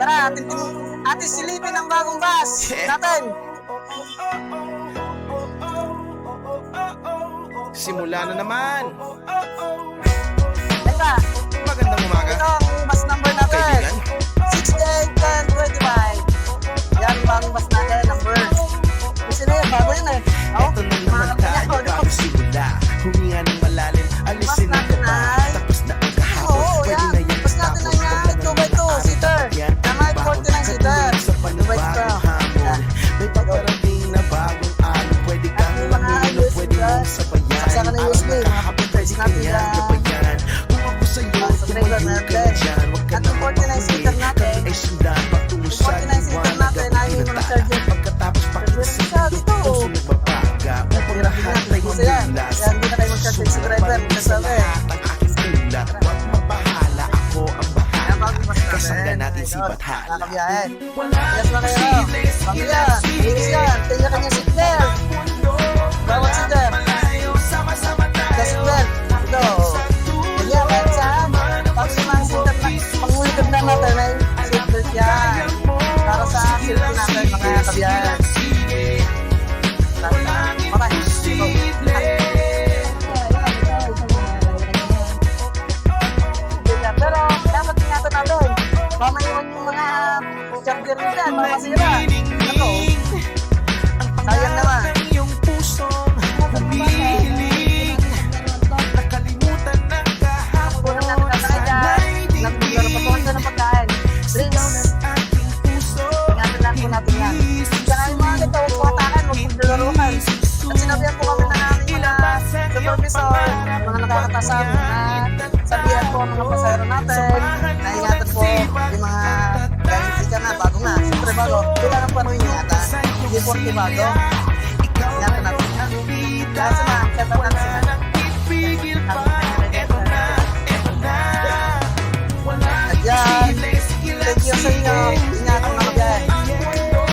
Tara, atin silipin ang bagong bus natin. Simula na naman. Teka, Magandang umaga. ito ang bus number natin. Kaibigan. 681025. Yan, bagong bus natin, number. Kasi na yun, bago yun eh. Oh, Ito na naman tayo bago simula. Huminga ng malalim, alisin ang natin kaba. ay- Tapos na ang kahapon, Oo, pwede yan. na yan Bus natin ay matapos. na 2x2 seater. Na may 49 seater. Sa 2x2. panibagong hamon, may paparating na bagong alon. Pwede kang At yung mga lamino, USB pwede mong sabayan. Saksakan ng USB, mga Nakakapit, pwede natin kang yan, yan. gabayan. Kung ako sa'yo, Sa trailer tumayo ka natin. na dyan. Huwag ka At na yung 49 seater natin, Kami ay sundan, patungo yung sa 49 seater natin ay may mga charger. Pagkatapos pakisig Siya dito. puso nagbabaga. Upang lahat ay Isa yan. mamulas. Yan, hindi na tayo mag-charge sa driver. Sa lahat ang aking ulat. Huwag mabahala, ako ang Kaya bahala. bagong bus natin. Kasangga natin si Ayun, Bathala. nakabiyahe. Yes na kayo. Pamilya, bilis yan. Tingnan kanya seatbelt. Bawat seater. The seatbelt. Ito. Kanya kahit saan. Pag sa mga seater na pangulikod na natin ay seatbelt yan. Para sa safety natin mga kabiyahe. Patay. Pero dapat ingatan natin. Mamaiwan yung mga charger nila, mga masira. Ano? Sayang naman. Yung pusong humihiling. Nakalimutan ng kahapon. Kunan natin tatay dyan. Naglaro pa po ng pagkain. Drinks. Aking puso. Ingatan lang po natin yan. Tsaka yung mga ganito, huwag po hatakan, huwag po dalaruhan. At sinabihan po kami na namin mga supervisor, mga nakakatasam na sabihan po ang mga pasayro natin, na ingatan po yung mga dahil hindi ka na, bago nga. Siyempre bago, kailangan po namin ingatan. Hindi po bago. Ingatan natin yan. Dahil sa mga, kaya natin sila.